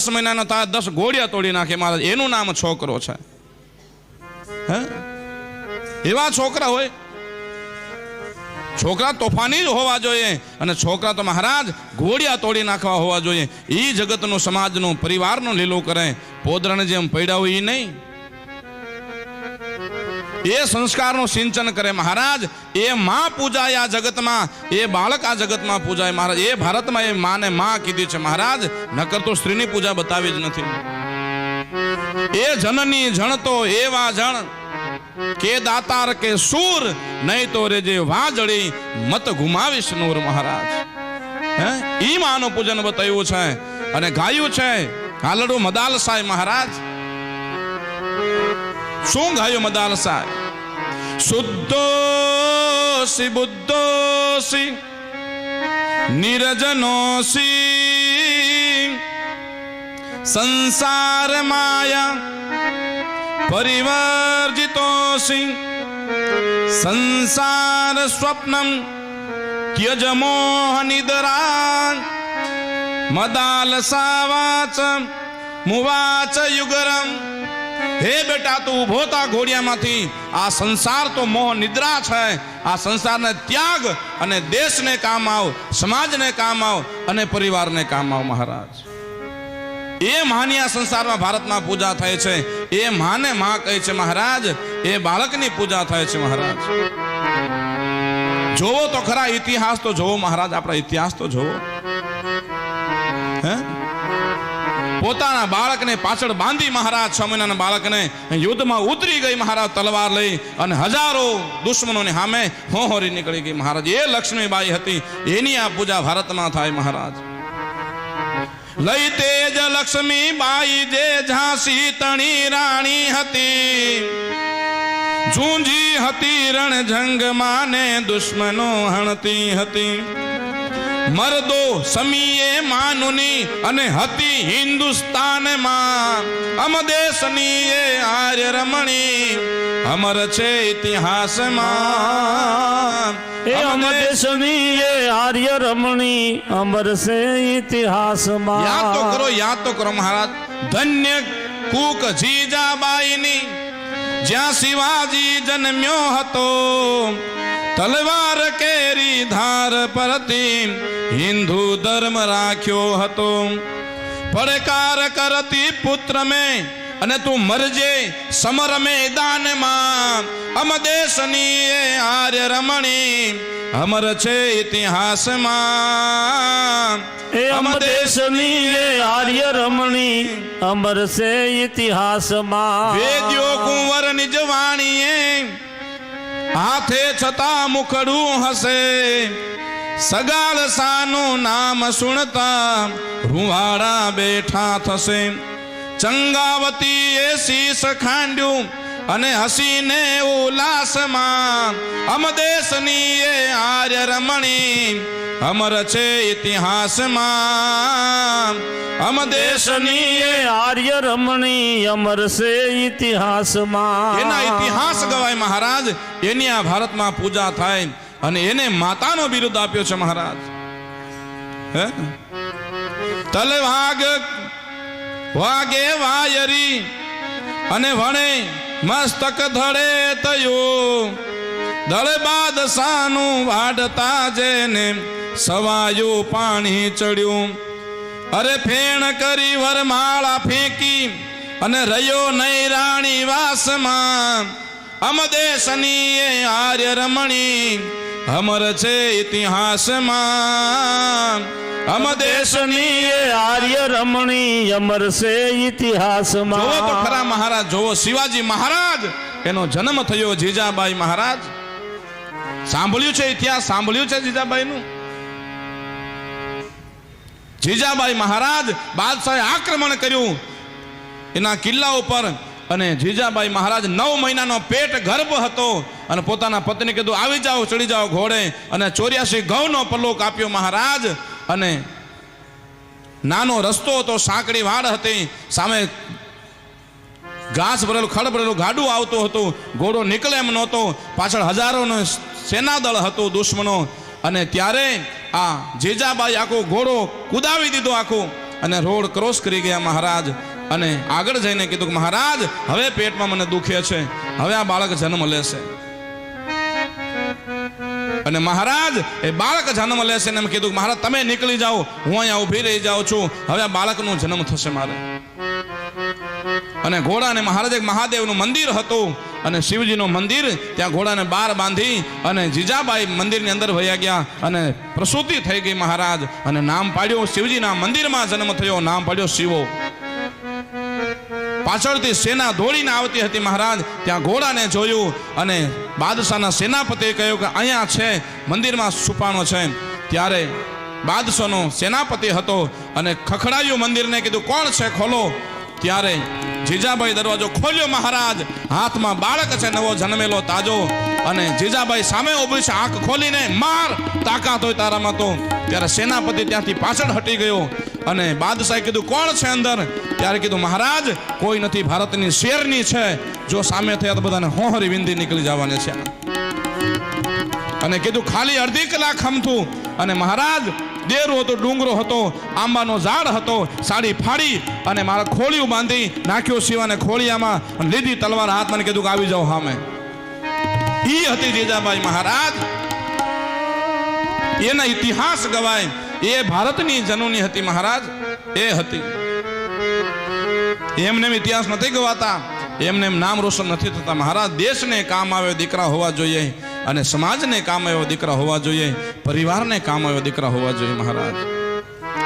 10 મહિનાનો થાય 10 ઘોડિયા તોડી નાખે મહારાજ, એનું નામ છોકરો છે. હે એવા છોકરા હોય. છોકરા તોફાની જ હોવા જોઈએ અને છોકરા તો મહારાજ ઘોડિયા તોડી નાખવા હોવા જોઈએ. એ જગતનું, સમાજનું, પરિવારનું લીલું કરે. પોદરાને જેમ પડ્યા હોય એ નહીં, એ સંસ્કારનું સિંચન કરે મહારાજ. એ માં પૂજાય આ જગતમાં, એ બાળક આ જગતમાં પૂજાય મહારાજ. એ ભારતમાં એ માને માં કીધી છે મહારાજ, નકર તો સ્ત્રીની પૂજા બતાવી જ નથી. એ જનની જણ તો એવા જણ કે દાતાર કે સૂર, નહીં તો રેજે વાજળી મત ગુમાવીશ નૂર મહારાજ. હે ઈ માનું પૂજન બતાવ્યું છે અને ગાયું છે હાલડુ મદાલસાય મહારાજ. શું ગાયું મદાલસાય? શુદ્ધોસી બુદ્ધોસી નિરજનોસી સંસાર માયા પરિવર્જિતોસી સંસાર સ્વપ્નમ ત્યજ મોહ નિદ્રા મદાલસાવાચ મુવાચ યુગરમ. હે બેટા, તું ઉભો થા ઘોડિયામાંથી. આ સંસાર તો મોહ નિદ્રા છે. આ સંસારને ત્યાગ અને દેશને કામ આવ, સમાજને કામ આવ અને પરિવારને કામ આવ મહારાજ. એ માની આ સંસારમાં, ભારતમાં પૂજા થાય છે. એ માને માં કહે છે મહારાજ. એ બાળકની પૂજા થાય છે મહારાજ. જોવો તો ખરા ઇતિહાસ તો જોવો મહારાજ, આપણા ઇતિહાસ તો જોવો. હે પોતાના બાળકને પાછળ બાંધી મહારાજ, 6 મહિનાના બાળકને યુદ્ધમાં ઉતરી ગઈ મહારાજ તલવાર લઈ અને હજારો દુશ્મનોની સામે હોહોરી નીકળી ગઈ મહારાજ. એ લક્ષ્મીબાઈ હતી, એની આ પૂજા ભારતમાં થાય મહારાજ. લઈ તેજ લક્ષ્મીબાઈ જે ઝાંસી તણી રાણી હતી, ઝૂંઝી હતી રણજંગ માને દુશ્મનો હણતી હતી. મરદો સમીએ માનુની અને હતી હિન્દુસ્તાનમાં. અમ દેશની એ આર્ય રમણી અમર છે ઇતિહાસમાં. અમ દેશની એ આર્ય રમણી અમર છે ઇતિહાસમાં. યાદ તો કરો મહારાજ. ધન્ય કૂક જીજાબાઈની, જ્યાં શિવાજી જન્મ્યો હતો. તલવાર કેરી ધાર પરથી હિન્દુ ધર્મ રાખ્યો હતો. પડકાર કરતી પુત્ર મેં અને તું મરજે સમર મેદાનમાં. અમ દેશની એ આર્ય રમણી અમર છે ઇતિહાસમાં. અમ દેશની એ આર્ય રમણી અમર છે ઇતિહાસમાં. વેદ્યો કુંવર નિજવાણીએ હાથે છતાં મુખડું હશે. સગાળ સાનું નામ સુણતા રૂવાડા બેઠા થશે. ચંગાવતી એ શીશ ખાંડ્યું અને હસીને ઉલ્લાસમાં. અમ દેશની એ આર્ય રમણી અમર છે ઇતિહાસમાં. અમ દેશની એ આર્ય રમણી અમર છે ઇતિહાસમાં. એના ઇતિહાસ ગવાય મહારાજ. એની આ ભારતમાં પૂજા થાય અને એને માતાનો બિરુદ આપ્યો છે મહારાજ. હે તલવાગ વાગે વાયરી અને વણે મસ્તક ધડે તયો. દળ બાદશાહનું વાડતા જેને સવાયું પાણી ચડ્યું. અરે ફેણ કરી વરમાળા ફેંકી અને રહ્યો નહીં રાણી વાસમાં. અમ દેશની એ આર્ય રમણી અમર છે ઇતિહાસમાં. અમ દેશની એ આર્ય રમણી અમર છે ઇતિહાસમાં. જોવો તો ખરા મહારાજ, જોવો શિવાજી મહારાજ એનો જન્મ થયો જીજાબાઈ મહારાજ. સાંભળ્યું છે ઇતિહાસ, સાંભળ્યું છે જીજાબાઈનું. જીજાબાઈ મહારાજ બાદશાહે આક્રમણ કર્યું એના કિલ્લા ઉપર અને જીજાબાઈ મહારાજ 9 મહિનાનો પેટ ગર્ભ હતો અને પોતાના પત્ની કીધું આવી જાઓ, ચડી જાઓ ઘોડે. અને 84 ઘઉંનો પલ્લો કાપ્યો મહારાજ. અને નાનો રસ્તો હતો, સાંકડી વાડ હતી, સામે ઘાસ ભરેલું ખડ ભરેલું ગાડું આવતું હતું. ઘોડો નીકળે એમ નહોતો. પાછળ હજારોનો સેનાદળ હતું દુશ્મનો. અને ત્યારે આ જીજાબાઈ આખો ઘોડો કુદાવી દીધો આખું અને રોડ ક્રોસ કરી ગયા મહારાજ. અને આગળ જઈને કીધું કે મહારાજ હવે પેટમાં મને દુખે છે, હવે આ બાળક જન્મ લેશે. અને મહારાજ એ બાળક જન્મ લેશે ને એમ કીધું કે મહારાજ તમે નીકળી જાઓ, હું અહીંયા ઊભી રહી જાઉં છું, હવે આ બાળકનો જન્મ થશે મારે. અને ઘોડાને મહારાજ એક મહાદેવનું મંદિર હતું અને શિવજીનું મંદિર, ત્યાં ઘોડાને બાર બાંધી અને જીજાબાઈ મંદિરની અંદર વયા ગયા અને પ્રસૂતિ થઈ ગઈ મહારાજ. અને નામ પાડ્યું, શિવજીના મંદિરમાં જન્મ થયો, નામ પાડ્યો શિવો. પાછળથી સેના દોડીને આવતી હતી મહારાજ, ત્યાં ઘોડાને જોયું અને બાદશાહના સેનાપતિએ કહ્યું કે અહીંયા છે, મંદિરમાં છુપાણો છે. ત્યારે બાદશાહનો સેનાપતિ હતો અને ખખડાયું મંદિરને, કીધું કોણ છે, ખોલો. ત્યારે જીજાબાઈ દરવાજો ખોલ્યો મહારાજ, હાથમાં બાળક છે નવો જન્મેલો તાજો. અને જીજાબાઈ સામે ઊભી છે, આંખ ખોલીને માર, તાકાત હોય તારામાં તો. ત્યારે સેનાપતિ ત્યાંથી પાછળ હટી ગયો અને બાદશાહે કીધું કોણ છે અંદર. ત્યારે કીધું મહારાજ કોઈ નથી, ભારતની શેરની છે, જો સામે થયા તો બધાને હોહરી વિંદી નીકળી જવાની છે. અને કીધું ખાલી અડધી કલાક ખમતું. અને મહારાજ દેરો હતો, ડુંગરો હતો, આંબાનો ઝાડ હતો, સાડી ફાડી અને મારા ખોળિયું બાંધી નાખ્યો શિવાને ખોળિયામાં, લીધી તલવાર હાથમાં, કીધું કે આવી જાઓ સામે. ઈ હતી જીજાબાઈ મહારાજ. એના ઇતિહાસ ગવાય, એ ભારતની જનની હતી મહારાજ, એ હતી. એમને ઇતિહાસ નથી ગવાતા, એમને નામ રોશન નથી થતા મહારાજ. દેશને કામ આવે દીકરા હોવા જોઈએ, અને સમાજને કામ આવ્યો દીકરા હોવા જોઈએ, પરિવારને કામ આવ્યો દીકરા હોવા જોઈએ મહારાજ.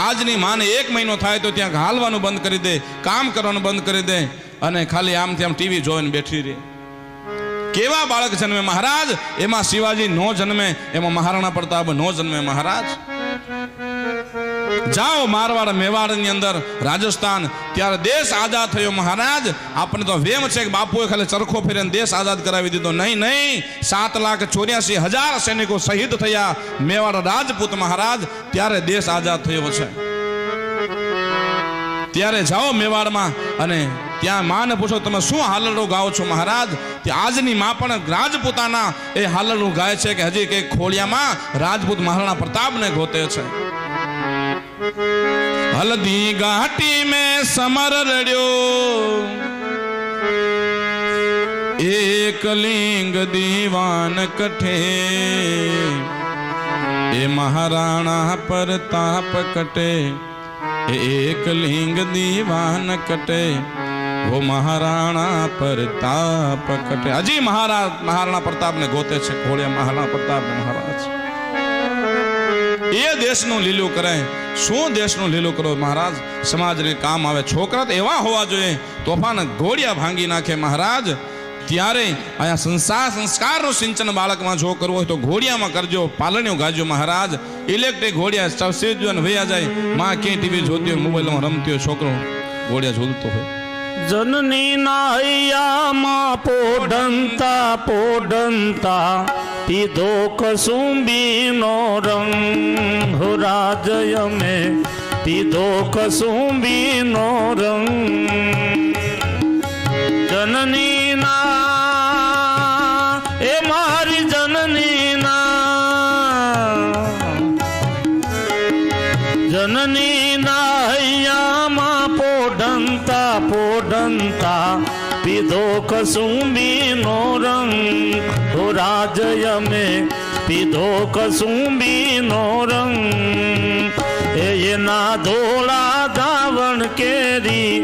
આજની માને 1 મહિનો થાય તો ત્યાં હાલવાનું બંધ કરી દે, કામ કરવાનું બંધ કરી દે અને ખાલી આમથી આમ ટીવી જોઈને બેઠી રહે. કેવા બાળક જન્મે મહારાજ. એમાં શિવાજી નો જન્મે, એમાં મહારાણા પ્રતાપ નો જન્મે મહારાજ. જાઓ મારવાડ મેવાડની અંદર, રાજસ્થાન, ત્યારે દેશ આઝાદ થયો મહારાજ. આપણે તો વેમ છે કે બાપુએ ખાલી ચરખો ફેરીને દેશ આઝાદ કરાવી દીધો. નહીં નહીં, 7,84,000 સૈનિકો શહીદ થયા મેવાડ રાજપૂત મહારાજ, ત્યારે દેશ આઝાદ થયો છે. ત્યારે જાઓ મેવાડમાં અને ત્યાં માને પૂછો તમે શું હાલરડું ગાઓ છો મહારાજ. ત્યાં આજની માં પણ રાજપૂતાના એ હાલરડું ગાય છે કે હજી કે ખોડિયામાં રાજપૂત મહારાણા પ્રતાપને ગોતે છે. હલ્દી ઘાટી મેં સમર રડ્યો, એક લિંગ દીવાન કઠે, એ મહારાણા પ્રતાપ કટે, એક લિંગ દીવાન કટે, वो महाराणा प्रताप कटे. हजी महाराणा प्रताप ने गोते छे घोड़िया महाराणा प्रताप महाराज. ये देश નું લીલું કરે. શું દેશનું લીલું કરો મહારાજ. સમાજને કામ આવે. છોકરા તો એવા હોવા જોઈએ, તોફાન ઘોડિયા ભાંગી નાખે મહારાજ. ત્યારે અહીંયા સંસ્કારનું સિંચન બાળકમાં જો કરવું હોય તો ઘોડિયામાં કરજો, પાલણીઓ ગાજો મહારાજ. ઇલેક્ટ્રિક ઘોડિયા સેજન વયા જાય. માં ક્યાંય ટીવી જોતી હોય, મોબાઈલમાં રમતી હોય, છોકરો ઘોડિયા ઝૂલતો હોય. જનની નાહૈયામાં પોઢંતા પોઢંતા પીધો કસુંબીનો રંગ, હો રાજય મેં પીધો કસુંબીનો રંગ. જનની ના એ મારી જનની ના, જનની નાહૈયામાં પોઢંતા પોઢંતા પીધો કસુંબીનો રંગ, હો રાજય મેં પીધો કસુંબીનો રંગ. એના ધોળા ધાવણ કેરી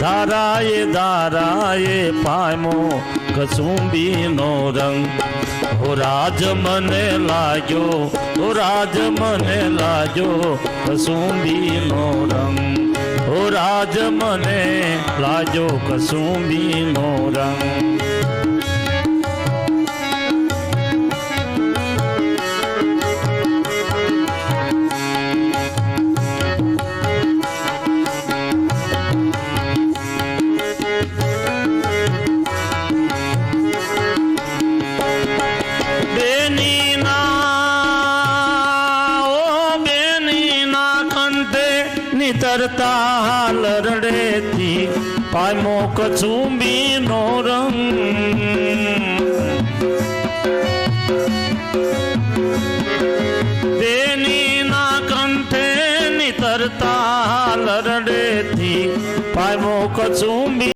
ધારાએ ધારાએ પામો કસુંબીનો રંગ. હો રાજ મને લાગ્યો, હો રાજ મને લાગ્યો કસુંબીનો રંગ, હો રાજ મને લાગ્યો કસુંબીનો રંગ. તરતા હાલરડેથી પામો કસુંબીનો રંગ. બેની ના કંઠે નિતરતા હાલરડે પામ્યો કચુંબી